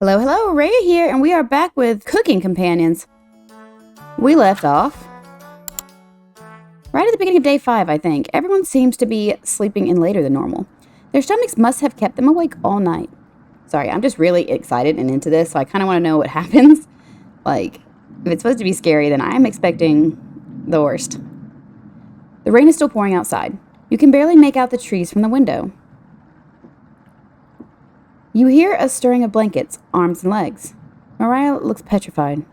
Hello, hello, Rhea here, and we are back with Cooking Companions. We left off right at the beginning of day 5, I think. Everyone seems to be sleeping in later than normal. Their stomachs must have kept them awake all night. Sorry, I'm just really excited and into this, so I kind of want to know what happens. Like, if it's supposed to be scary, then I'm expecting the worst. The rain is still pouring outside. You can barely make out the trees from the window. You hear a stirring of blankets, arms and legs. Mariah looks petrified.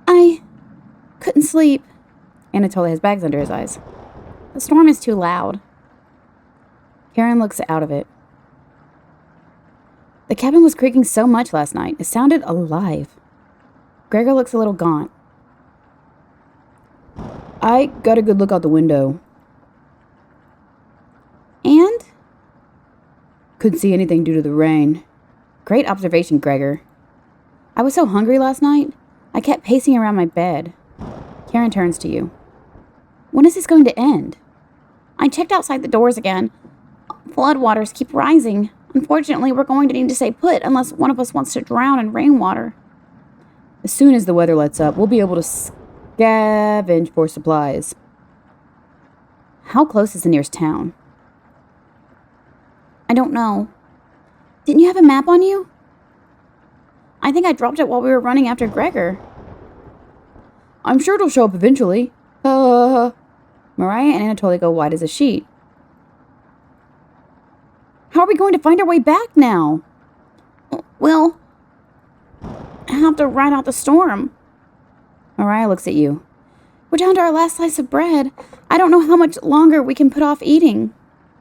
I couldn't sleep. Anatoly has bags under his eyes. The storm is too loud. Karen looks out of it. The cabin was creaking so much last night, it sounded alive. Gregor looks a little gaunt. I got a good look out the window. And? Couldn't see anything due to the rain. Great observation, Gregor. I was so hungry last night, I kept pacing around my bed. Karen turns to you. When is this going to end? I checked outside the doors again. Floodwaters keep rising. Unfortunately, we're going to need to stay put unless one of us wants to drown in rainwater. As soon as the weather lets up, we'll be able to scavenge for supplies. How close is the nearest town? I don't know. Didn't you have a map on you? I think I dropped it while we were running after Gregor. I'm sure it'll show up eventually. Mariah and Anatoly go white as a sheet. How are we going to find our way back now? We'll have to ride out the storm. Mariah looks at you. We're down to our last slice of bread. I don't know how much longer we can put off eating.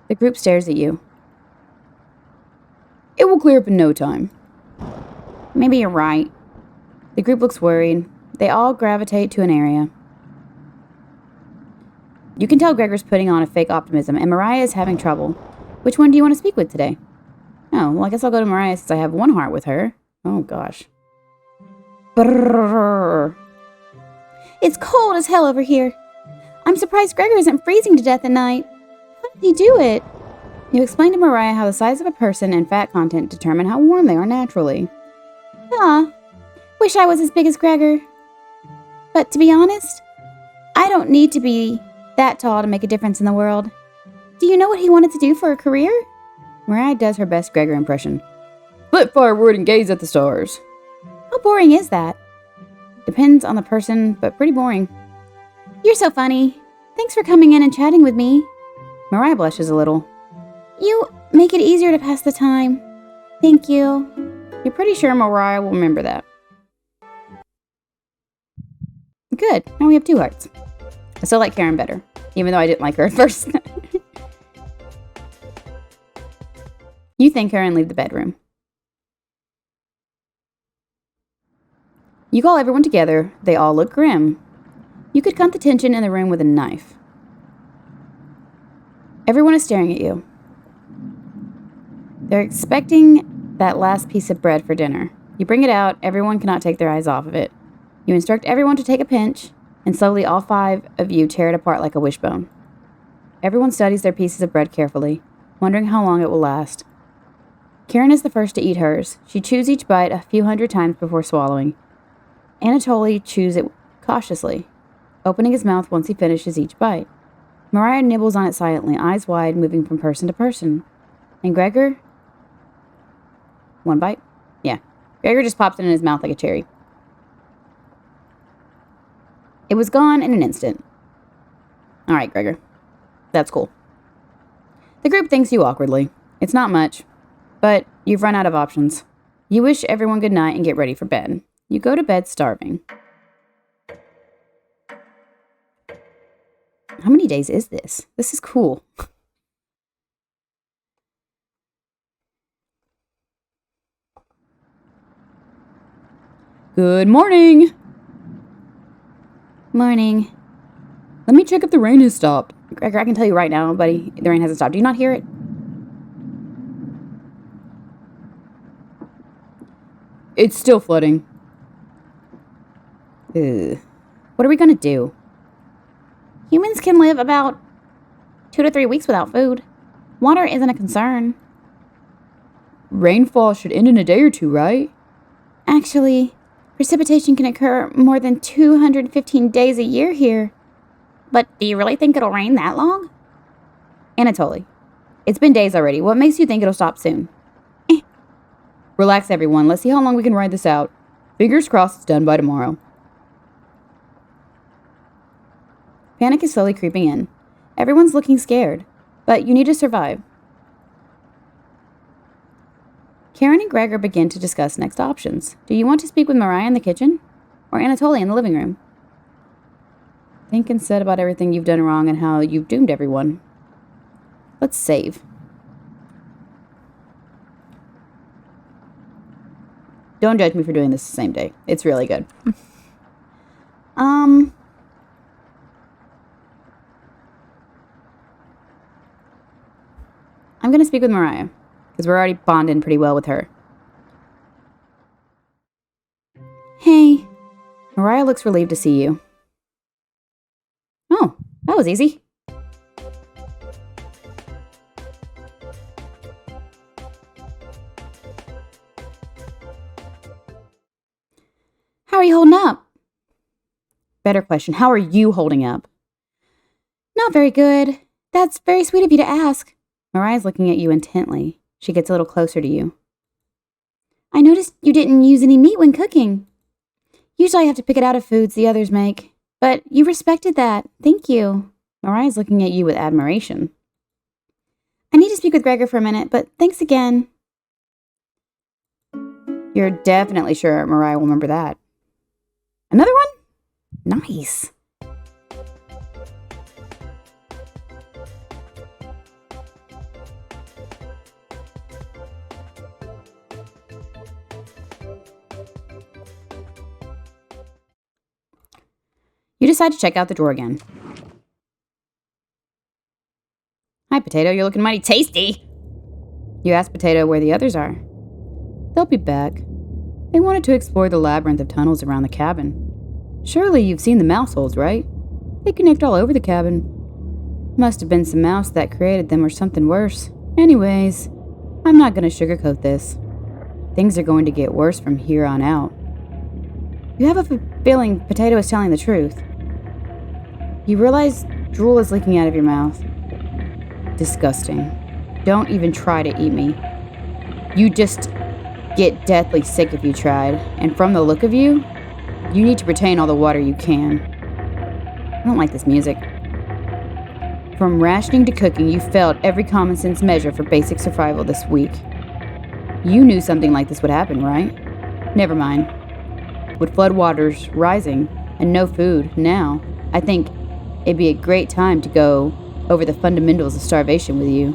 The group stares at you. It will clear up in no time. Maybe you're right. The group looks worried. They all gravitate to an area. You can tell Gregor's putting on a fake optimism, and Mariah is having trouble. Which one do you want to speak with today? Oh, well, I guess I'll go to Mariah since I have one heart with her. Oh, gosh. Brrr. It's cold as hell over here. I'm surprised Gregor isn't freezing to death at night. How did he do it? You explain to Mariah how the size of a person and fat content determine how warm they are naturally. Wish I was as big as Gregor. But to be honest, I don't need to be that tall to make a difference in the world. Do you know what he wanted to do for a career? Mariah does her best Gregor impression. Split firewood and gaze at the stars. How boring is that? Depends on the person, but pretty boring. You're so funny. Thanks for coming in and chatting with me. Mariah blushes a little. You make it easier to pass the time. Thank you. You're pretty sure Mariah will remember that. Good. Now we have 2 hearts. I still like Karen better, even though I didn't like her at first. You thank her and leave the bedroom. You call everyone together. They all look grim. You could cut the tension in the room with a knife. Everyone is staring at you. They're expecting that last piece of bread for dinner. You bring it out. Everyone cannot take their eyes off of it. You instruct everyone to take a pinch, and slowly all 5 of you tear it apart like a wishbone. Everyone studies their pieces of bread carefully, wondering how long it will last. Karen is the first to eat hers. She chews each bite a few hundred times before swallowing. Anatoly chews it cautiously, opening his mouth once he finishes each bite. Mariah nibbles on it silently, eyes wide, moving from person to person. And Gregor? 1 bite? Yeah. Gregor just pops it in his mouth like a cherry. It was gone in an instant. All right, Gregor. That's cool. The group thanks you awkwardly. It's not much, but you've run out of options. You wish everyone good night and get ready for bed. You go to bed starving. How many days is this? This is cool. Good morning. Morning. Let me check if the rain has stopped. Gregor, I can tell you right now, buddy, the rain hasn't stopped. Do you not hear it? It's still flooding. Ugh. What are we gonna do? Humans can live about 2 to 3 weeks without food. Water isn't a concern. Rainfall should end in a day or two, right? Actually, precipitation can occur more than 215 days a year here. But do you really think it'll rain that long? Anatoly, it's been days already. What makes you think it'll stop soon? Relax, everyone. Let's see how long we can ride this out. Fingers crossed it's done by tomorrow. Panic is slowly creeping in. Everyone's looking scared, but you need to survive. Karen and Gregor begin to discuss next options. Do you want to speak with Mariah in the kitchen? Or Anatoly in the living room? Think and said about everything you've done wrong and how you've doomed everyone. Let's save. Don't judge me for doing this the same day. It's really good. I'm going to speak with Mariah, because we're already bonding pretty well with her. Hey. Mariah looks relieved to see you. Oh, that was easy. How are you holding up? Better question, how are you holding up? Not very good. That's very sweet of you to ask. Mariah's looking at you intently. She gets a little closer to you. I noticed you didn't use any meat when cooking. Usually I have to pick it out of foods the others make, but you respected that. Thank you. Mariah's looking at you with admiration. I need to speak with Gregor for a minute, but thanks again. You're definitely sure Mariah will remember that. Another one? Nice. You decide to check out the drawer again. Hi, Potato. You're looking mighty tasty. You ask Potato where the others are. They'll be back. They wanted to explore the labyrinth of tunnels around the cabin. Surely you've seen the mouse holes, right? They connect all over the cabin. Must have been some mouse that created them or something worse. Anyways, I'm not going to sugarcoat this. Things are going to get worse from here on out. You have a feeling Potato is telling the truth. You realize drool is leaking out of your mouth. Disgusting. Don't even try to eat me. You just get deathly sick if you tried, and from the look of you, you need to retain all the water you can. I don't like this music. From rationing to cooking, you failed every common sense measure for basic survival this week. You knew something like this would happen, right? Never mind. With floodwaters rising and no food now, I think it'd be a great time to go over the fundamentals of starvation with you.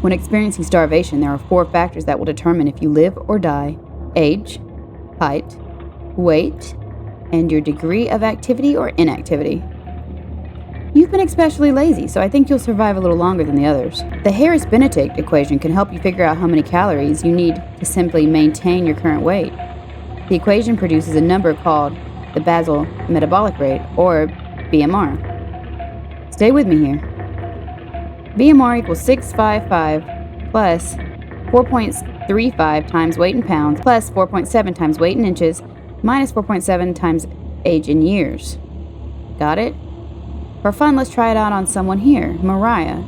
When experiencing starvation, there are 4 factors that will determine if you live or die: age, height, weight, and your degree of activity or inactivity. You've been especially lazy, so I think you'll survive a little longer than the others. The Harris-Benedict equation can help you figure out how many calories you need to simply maintain your current weight. The equation produces a number called the basal metabolic rate, or BMR. Stay with me here. BMR equals 655 plus 4.35 times weight in pounds plus 4.7 times weight in inches minus 4.7 times age in years. Got it? For fun, let's try it out on someone here, Mariah.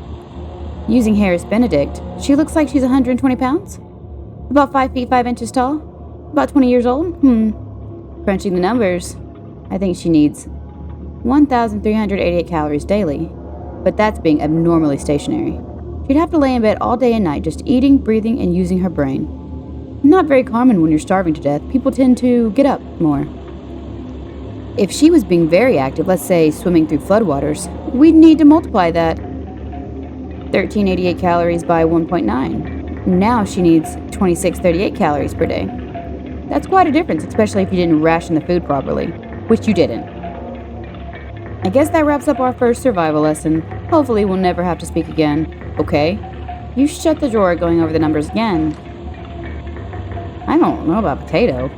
Using Harris-Benedict, she looks like she's 120 pounds? About 5 feet 5 inches tall? About 20 years old? Crunching the numbers, I think she needs 1,388 calories daily. But that's being abnormally stationary. She'd have to lay in bed all day and night just eating, breathing, and using her brain. Not very common when you're starving to death. People tend to get up more. If she was being very active, let's say swimming through floodwaters, we'd need to multiply that 1,388 calories by 1.9. Now she needs 2,638 calories per day. That's quite a difference, especially if you didn't ration the food properly, which you didn't. I guess that wraps up our first survival lesson. Hopefully we'll never have to speak again. Okay? You shut the drawer going over the numbers again. I don't know about Potato.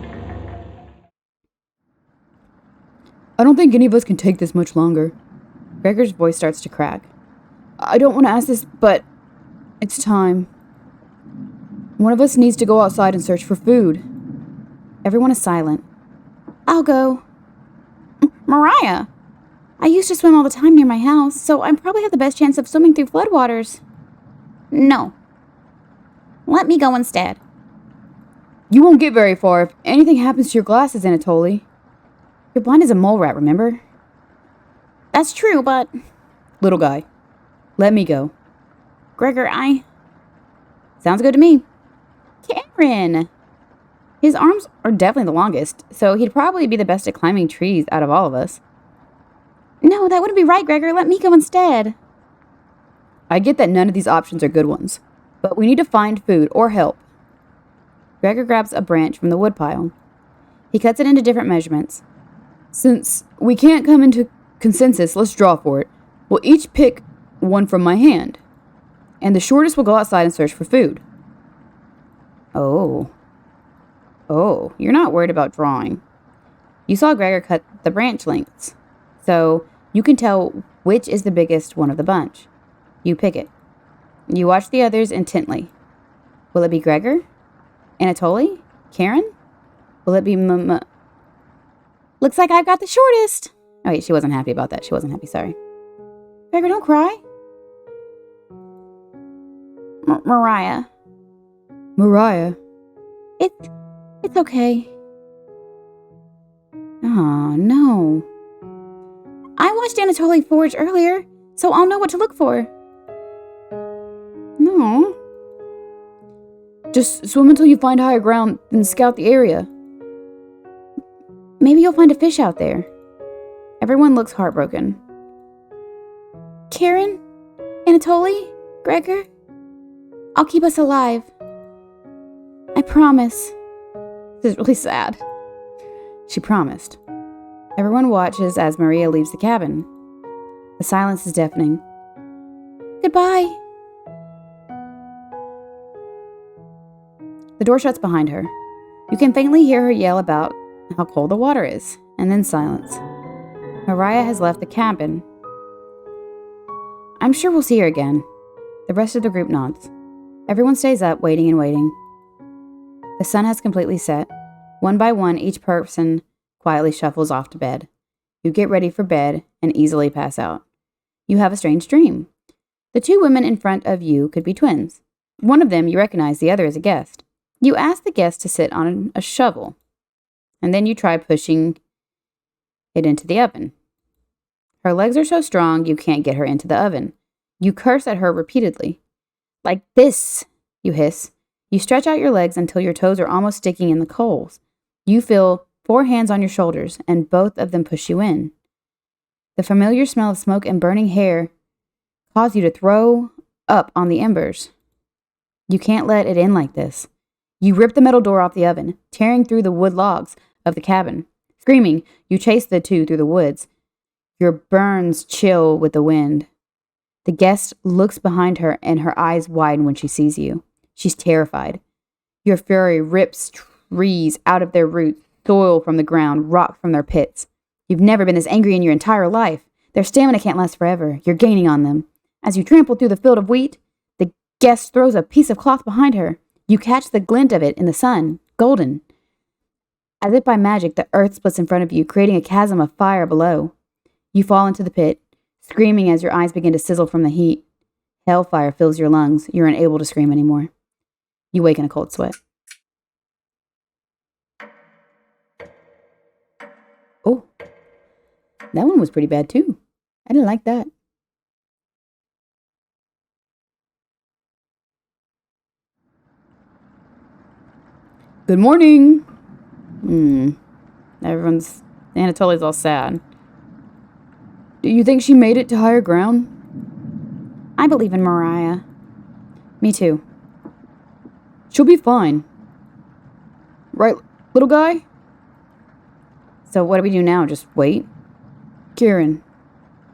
I don't think any of us can take this much longer. Gregor's voice starts to crack. I don't want to ask this, but it's time. One of us needs to go outside and search for food. Everyone is silent. I'll go. Mariah! I used to swim all the time near my house, so I probably have the best chance of swimming through floodwaters. No. Let me go instead. You won't get very far if anything happens to your glasses, Anatoly. You're blind as a mole rat, remember? That's true, but... Little guy, let me go. Gregor, Sounds good to me. Karen! His arms are definitely the longest, so he'd probably be the best at climbing trees out of all of us. No, that wouldn't be right, Gregor. Let me go instead. I get that none of these options are good ones, but we need to find food or help. Gregor grabs a branch from the woodpile. He cuts it into different measurements. Since we can't come into consensus, let's draw for it. We'll each pick one from my hand, and the shortest will go outside and search for food. Oh, you're not worried about drawing. You saw Gregor cut the branch lengths, so you can tell which is the biggest one of the bunch. You pick it. You watch the others intently. Will it be Gregor? Anatoly? Karen? Will it be Looks like I've got the shortest. Oh, wait, she wasn't happy about that. She wasn't happy, sorry. Gregor, don't cry. Mariah. Mariah? It's okay. Oh, no. I watched Anatoly forage earlier, so I'll know what to look for. No. Just swim until you find higher ground and scout the area. Maybe you'll find a fish out there. Everyone looks heartbroken. Karen? Anatoly? Gregor? I'll keep us alive. I promise. This is really sad. She promised. Everyone watches as Maria leaves the cabin. The silence is deafening. Goodbye. The door shuts behind her. You can faintly hear her yell about how cold the water is, and then silence. Mariah has left the cabin. I'm sure we'll see her again. The rest of the group nods. Everyone stays up, waiting and waiting. The sun has completely set. One by one, each person quietly shuffles off to bed. You get ready for bed and easily pass out. You have a strange dream. The two women in front of you could be twins. One of them you recognize, the other is a guest. You ask the guest to sit on a shovel, and then you try pushing it into the oven. Her legs are so strong you can't get her into the oven. You curse at her repeatedly. Like this, you hiss. You stretch out your legs until your toes are almost sticking in the coals. You feel 4 hands on your shoulders, and both of them push you in. The familiar smell of smoke and burning hair cause you to throw up on the embers. You can't let it in like this. You rip the metal door off the oven, tearing through the wood logs of the cabin. Screaming, you chase the two through the woods. Your burns chill with the wind. The guest looks behind her and her eyes widen when she sees you. She's terrified. Your fury rips trees out of their roots, soil from the ground, rock from their pits. You've never been this angry in your entire life. Their stamina can't last forever. You're gaining on them. As you trample through the field of wheat, the guest throws a piece of cloth behind her. You catch the glint of it in the sun, golden. As if by magic, the earth splits in front of you, creating a chasm of fire below. You fall into the pit, screaming as your eyes begin to sizzle from the heat. Hellfire fills your lungs. You're unable to scream anymore. You wake in a cold sweat. Oh, that one was pretty bad too. I didn't like that. Good morning. Anatoly's all sad. Do you think she made it to higher ground? I believe in Mariah. Me too. She'll be fine. Right, little guy? So what do we do now? Just wait? Kieran,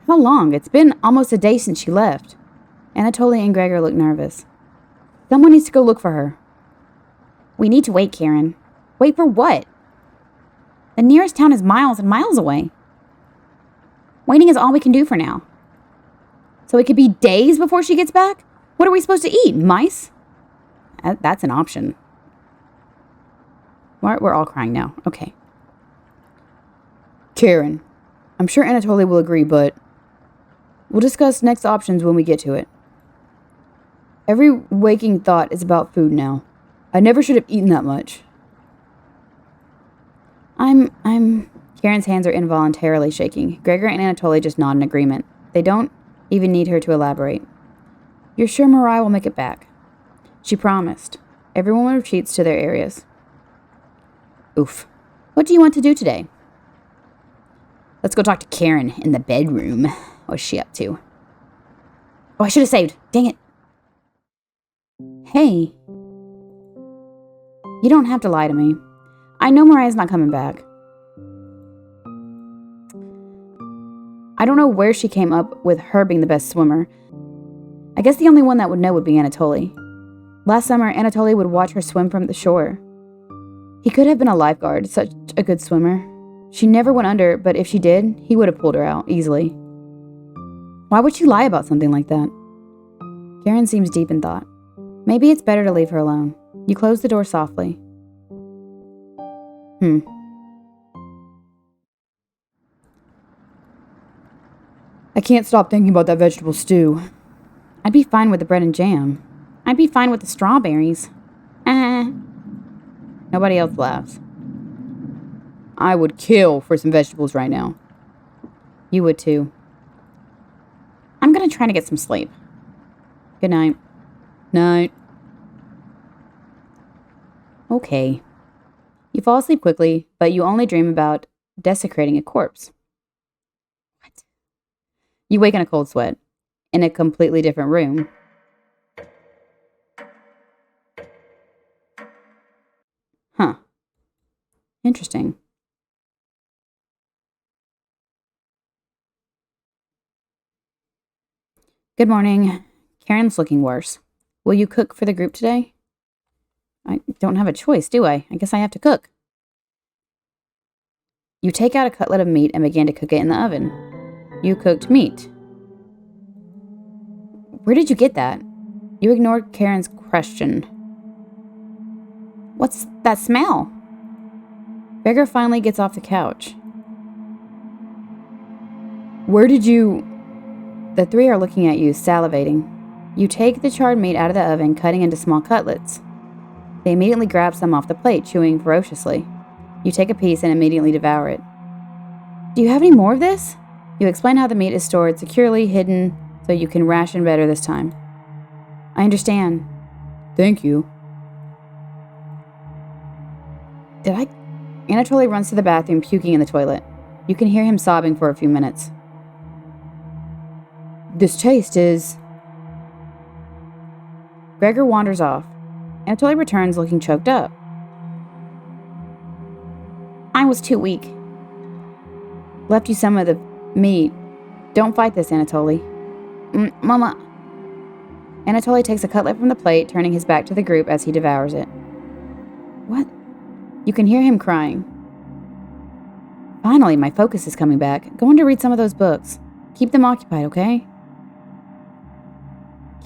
how long? It's been almost a day since she left. Anatoly and Gregor look nervous. Someone needs to go look for her. We need to wait, Karen. Wait for what? The nearest town is miles and miles away. Waiting is all we can do for now. So it could be days before she gets back? What are we supposed to eat? Mice? That's an option. We're all crying now. Okay. Karen, I'm sure Anatoly will agree, but we'll discuss next options when we get to it. Every waking thought is about food now. I never should have eaten that much. Karen's hands are involuntarily shaking. Gregor and Anatoly just nod in agreement. They don't even need her to elaborate. You're sure Mariah will make it back? She promised. Everyone retreats to their areas. Oof. What do you want to do today? Let's go talk to Karen in the bedroom. What's she up to? Oh, I should have saved. Dang it. Hey. You don't have to lie to me. I know Mariah's not coming back. I don't know where she came up with her being the best swimmer. I guess the only one that would know would be Anatoly. Last summer, Anatoly would watch her swim from the shore. He could have been a lifeguard, such a good swimmer. She never went under, but if she did, he would have pulled her out easily. Why would she lie about something like that? Karen seems deep in thought. Maybe it's better to leave her alone. You close the door softly. I can't stop thinking about that vegetable stew. I'd be fine with the bread and jam. I'd be fine with the strawberries. Nobody else laughs. I would kill for some vegetables right now. You would too. I'm gonna try to get some sleep. Good night. Night. Okay. You fall asleep quickly, but you only dream about desecrating a corpse. What? You wake in a cold sweat, in a completely different room. Huh. Interesting. Good morning. Karen's looking worse. Will you cook for the group today? I don't have a choice, do I? I guess I have to cook. You take out a cutlet of meat and begin to cook it in the oven. You cooked meat. Where did you get that? You ignored Karen's question. What's that smell? Gregor finally gets off the couch. Where did you... The three are looking at you, salivating. You take the charred meat out of the oven, cutting into small cutlets. They immediately grab some off the plate, chewing ferociously. You take a piece and immediately devour it. Do you have any more of this? You explain how the meat is stored securely, hidden, so you can ration better this time. I understand. Thank you. Anatoly runs to the bathroom, puking in the toilet. You can hear him sobbing for a few minutes. This taste is... Gregor wanders off. Anatoly returns looking choked up. I was too weak. Left you some of the meat. Don't fight this, Anatoly. Mama. Anatoly takes a cutlet from the plate, turning his back to the group as he devours it. What? You can hear him crying. Finally, my focus is coming back. Go on to read some of those books. Keep them occupied, okay?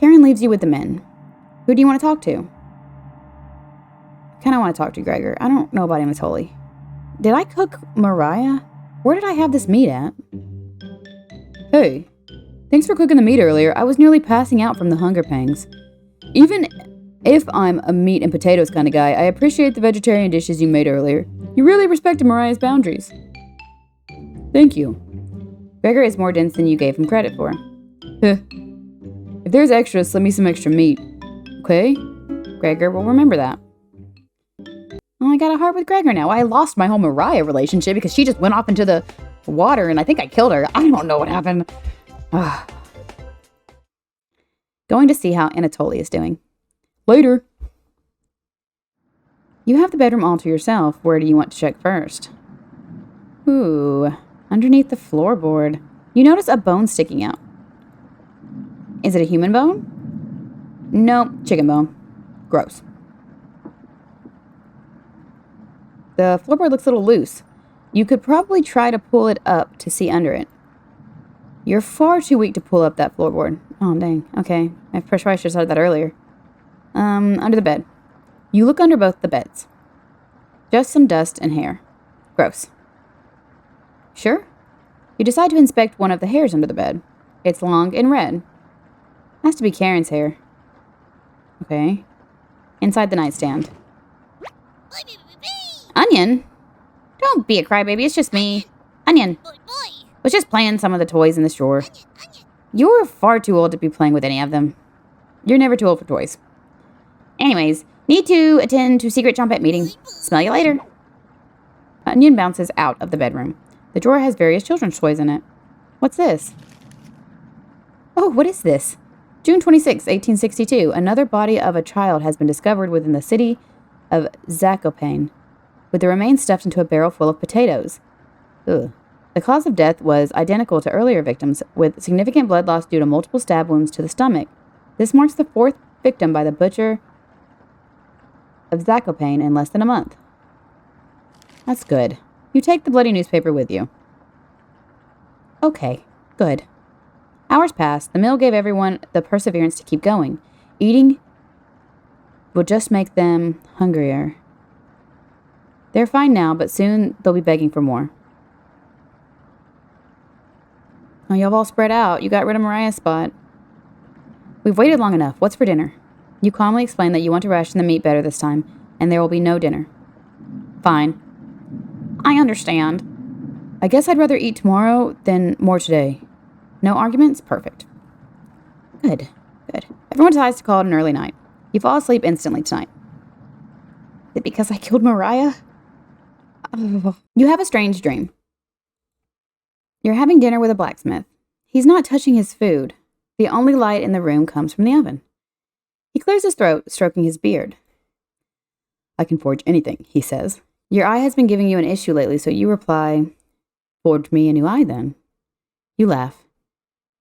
Karen leaves you with the men. Who do you want to talk to? I kind of want to talk to Gregor. I don't know about Anatoly. Did I cook Mariah? Where did I have this meat at? Hey, thanks for cooking the meat earlier. I was nearly passing out from the hunger pangs. Even if I'm a meat and potatoes kind of guy, I appreciate the vegetarian dishes you made earlier. You really respected Mariah's boundaries. Thank you. Gregor is more dense than you gave him credit for. If there's extras, send me some extra meat. Okay? Gregor will remember that. Oh, I got a heart with Gregor now. I lost my whole Mariah relationship because she just went off into the water and I think I killed her. I don't know what happened. Going to see how Anatoly is doing. Later. You have the bedroom all to yourself. Where do you want to check first? Ooh, underneath the floorboard. You notice a bone sticking out. Is it a human bone? Nope, chicken bone. Gross. The floorboard looks a little loose. You could probably try to pull it up to see under it. You're far too weak to pull up that floorboard. Oh, dang. Okay. I probably should have started that earlier. Under the bed. You look under both the beds. Just some dust and hair. Gross. Sure? You decide to inspect one of the hairs under the bed. It's long and red. Has to be Karen's hair. Okay. Inside the nightstand. Onion? Don't be a crybaby, it's just me. Onion. Was just playing some of the toys in this drawer. You're far too old to be playing with any of them. You're never too old for toys. Anyways, need to attend to secret trumpet meeting. Smell you later. Onion bounces out of the bedroom. The drawer has various children's toys in it. What's this? Oh, what is this? June 26, 1862. Another body of a child has been discovered within the city of Zakopane, with the remains stuffed into a barrel full of potatoes. Ugh. The cause of death was identical to earlier victims, with significant blood loss due to multiple stab wounds to the stomach. This marks the fourth victim by the butcher of Zakopane in less than a month. That's good. You take the bloody newspaper with you. Okay, good. Hours passed. The meal gave everyone the perseverance to keep going. Eating will just make them hungrier. They're fine now, but soon they'll be begging for more. Oh, y'all all spread out. You got rid of Mariah's spot. We've waited long enough. What's for dinner? You calmly explain that you want to ration the meat better this time, and there will be no dinner. Fine. I understand. I guess I'd rather eat tomorrow than more today. No arguments? Perfect. Good. Good. Everyone decides to call it an early night. You fall asleep instantly tonight. Is it because I killed Mariah? Oh. You have a strange dream. You're having dinner with a blacksmith. He's not touching his food. The only light in the room comes from the oven. He clears his throat, stroking his beard. I can forge anything, he says. Your eye has been giving you an issue lately, so you reply, forge me a new eye then. You laugh.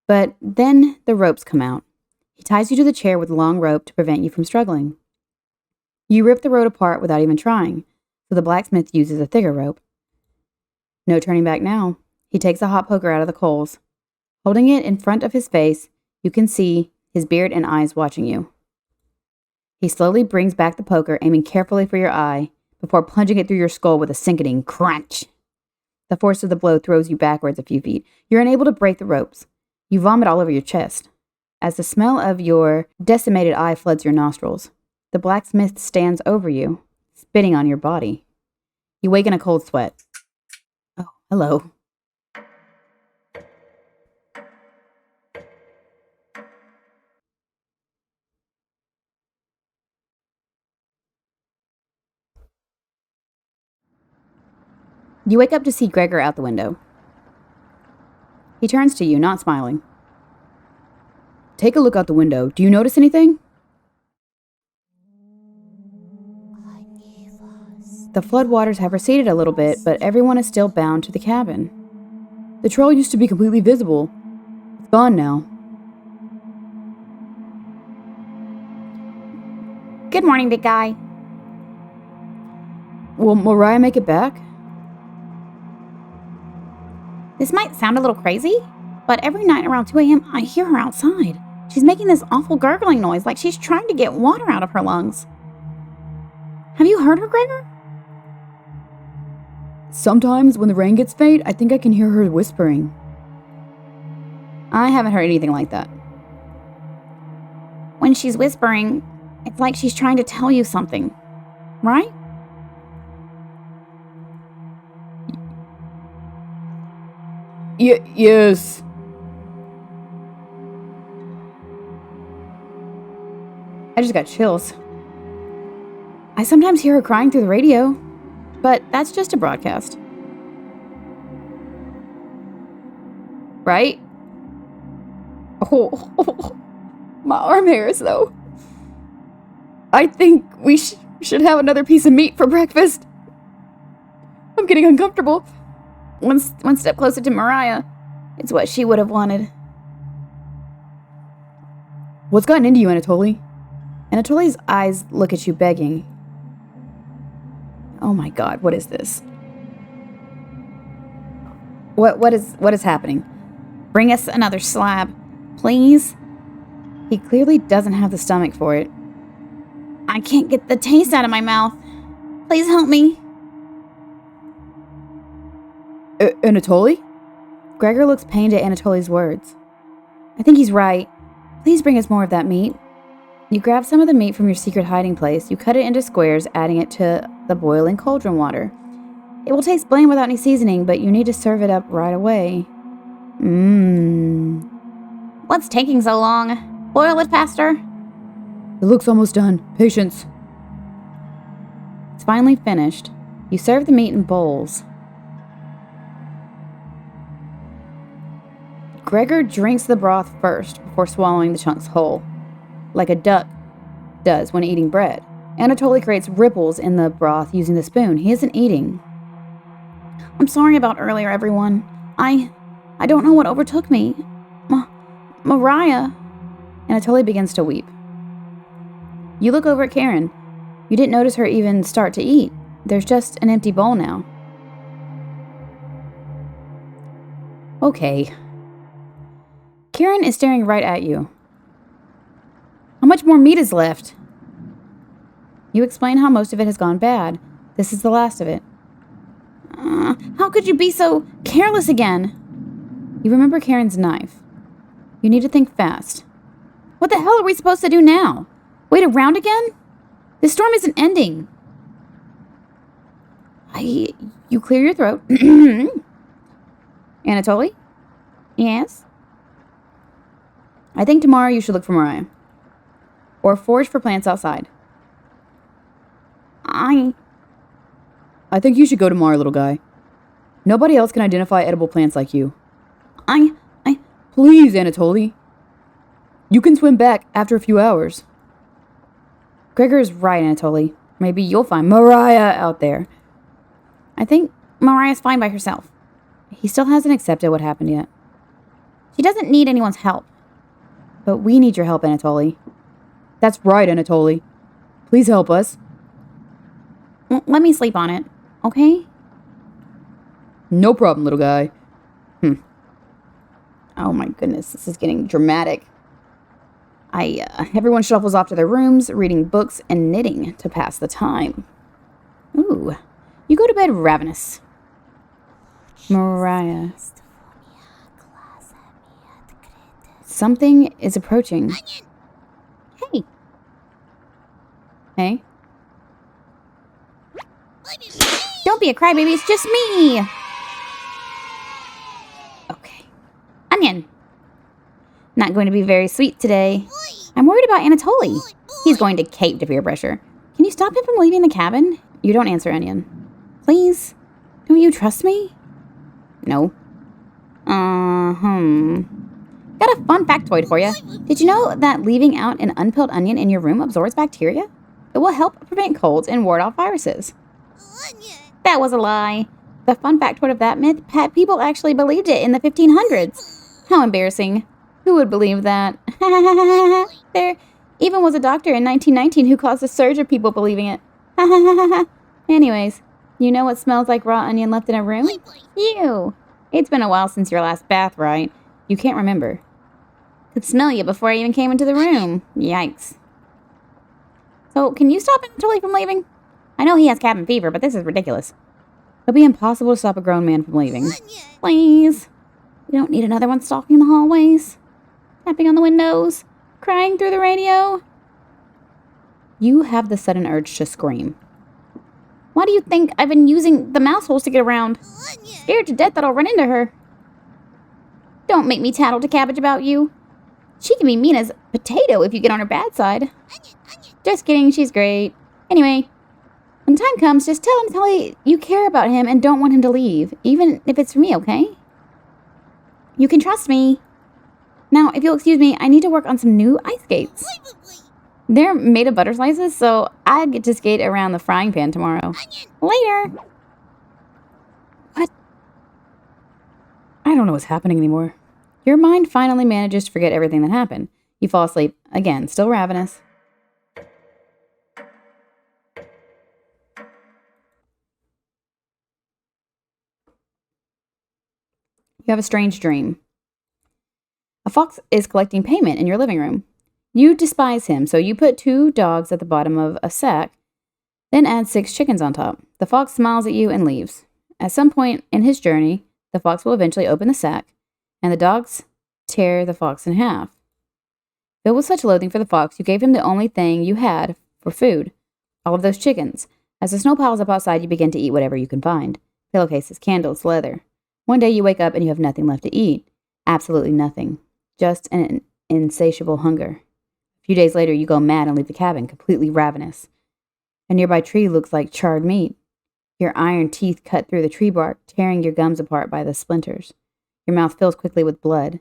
But then the ropes come out. He ties you to the chair with a long rope to prevent you from struggling. You rip the rope apart without even trying, so the blacksmith uses a thicker rope. No turning back now. He takes a hot poker out of the coals. Holding it in front of his face, you can see his beard and eyes watching you. He slowly brings back the poker, aiming carefully for your eye, before plunging it through your skull with a sickening crunch. The force of the blow throws you backwards a few feet. You're unable to break the ropes. You vomit all over your chest. As the smell of your decimated eye floods your nostrils, the blacksmith stands over you, spitting on your body. You wake in a cold sweat. Oh, hello. You wake up to see Gregor out the window. He turns to you, not smiling. Take a look out the window. Do you notice anything? The floodwaters have receded a little bit, but everyone is still bound to the cabin. The trail used to be completely visible. It's gone now. Good morning, big guy. Will Mariah make it back? This might sound a little crazy, but every night around 2 a.m. I hear her outside. She's making this awful gurgling noise like she's trying to get water out of her lungs. Have you heard her, Gregor? Sometimes when the rain gets faint, I think I can hear her whispering. I haven't heard anything like that. When she's whispering, it's like she's trying to tell you something, right? Yes. I just got chills. I sometimes hear her crying through the radio, but that's just a broadcast. Right? Oh, my arm hairs, though. I think we should have another piece of meat for breakfast. I'm getting uncomfortable. One step closer to Mariah. It's what she would have wanted. What's gotten into you, Anatoly? Anatoly's eyes look at you begging. Oh my god, what is this? What is happening? Bring us another slab, please. He clearly doesn't have the stomach for it. I can't get the taste out of my mouth. Please help me. Anatoly? Gregor looks pained at Anatoly's words. I think he's right. Please bring us more of that meat. You grab some of the meat from your secret hiding place. You cut it into squares, adding it to the boiling cauldron water. It will taste bland without any seasoning, but you need to serve it up right away. What's taking so long? Boil it faster. It looks almost done. Patience. It's finally finished. You serve the meat in bowls. Gregor drinks the broth first before swallowing the chunks whole, like a duck does when eating bread. Anatoly creates ripples in the broth using the spoon. He isn't eating. I'm sorry about earlier, everyone. I don't know what overtook me. Mariah. Anatoly begins to weep. You look over at Karen. You didn't notice her even start to eat. There's just an empty bowl now. Okay. Karen is staring right at you. How much more meat is left? You explain how most of it has gone bad. This is the last of it. How could you be so careless again? You remember Karen's knife. You need to think fast. What the hell are we supposed to do now? Wait around again? This storm isn't ending. You clear your throat. Anatoly? Yes? I think tomorrow you should look for Mariah. Or forage for plants outside. I think you should go tomorrow, little guy. Nobody else can identify edible plants like you. Please, Anatoly. You can swim back after a few hours. Gregor is right, Anatoly. Maybe you'll find Mariah out there. I think Mariah's fine by herself. He still hasn't accepted what happened yet. She doesn't need anyone's help. But we need your help, Anatoly. That's right, Anatoly. Please help us. Let me sleep on it, okay? No problem, little guy. Oh my goodness, this is getting dramatic. Everyone shuffles off to their rooms, reading books and knitting to pass the time. Ooh, you go to bed ravenous. Mariah. Something is approaching. Hey. Hey? Don't be a crybaby, it's just me. Okay. Onion. Not going to be very sweet today. I'm worried about Anatoly. He's going to cave to peer pressure. Can you stop him from leaving the cabin? You don't answer, Onion. Please? Don't you trust me? No. Got a fun factoid for you. Did you know that leaving out an unpeeled onion in your room absorbs bacteria? It will help prevent colds and ward off viruses. That was a lie. The fun factoid of that myth, people actually believed it in the 1500s. How embarrassing. Who would believe that? There even was a doctor in 1919 who caused a surge of people believing it. Anyways, you know what smells like raw onion left in a room? You. It's been a while since your last bath, right? You can't remember. Could smell you before I even came into the room. Yikes. So, can you stop Anatoly from leaving? I know he has cabin fever, but this is ridiculous. It'll be impossible to stop a grown man from leaving. Please. We don't need another one stalking the hallways. Tapping on the windows. Crying through the radio. You have the sudden urge to scream. Why do you think I've been using the mouse holes to get around? Scared to death that I'll run into her. Don't make me tattle to Cabbage about you. She can be mean as a potato if you get on her bad side. Just kidding, she's great. Anyway, when time comes, just tell him you care about him and don't want him to leave, even if it's for me, okay? You can trust me. Now, if you'll excuse me, I need to work on some new ice skates. They're made of butter slices, so I get to skate around the frying pan tomorrow. Later. What? I don't know what's happening anymore. Your mind finally manages to forget everything that happened. You fall asleep, again, still ravenous. You have a strange dream. A fox is collecting payment in your living room. You despise him, so you put 2 dogs at the bottom of a sack, then add 6 chickens on top. The fox smiles at you and leaves. At some point in his journey, the fox will eventually open the sack, and the dogs tear the fox in half. Filled with such loathing for the fox, you gave him the only thing you had for food, all of those chickens. As the snow piles up outside, you begin to eat whatever you can find. Pillowcases, candles, leather. One day you wake up and you have nothing left to eat. Absolutely nothing. Just an insatiable hunger. A few days later, you go mad and leave the cabin, completely ravenous. A nearby tree looks like charred meat. Your iron teeth cut through the tree bark, tearing your gums apart by the splinters. Your mouth fills quickly with blood.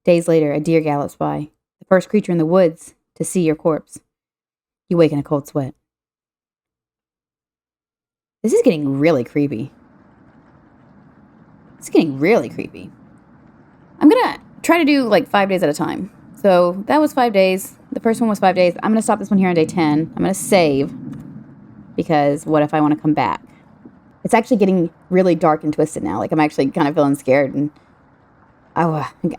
Days later, a deer gallops by, the first creature in the woods to see your corpse. You wake in a cold sweat. This is getting really creepy. It's getting really creepy. I'm gonna try to do like 5 days at a time. So that was 5 days. The first one was 5 days. I'm gonna stop this one here on day 10. I'm gonna save because what if I want to come back? It's actually getting really dark and twisted now. Like I'm actually kind of feeling scared and I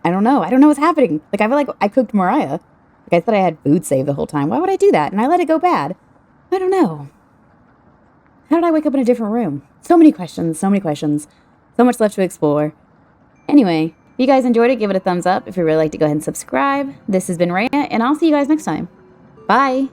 don't know. I don't know what's happening. Like I feel like I cooked Mariah. Like I thought I had food saved the whole time. Why would I do that? And I let it go bad. I don't know. How did I wake up in a different room? So many questions. So much left to explore. Anyway, if you guys enjoyed it, give it a thumbs up. If you really like to, go ahead and subscribe. This has been Rhea, and I'll see you guys next time. Bye.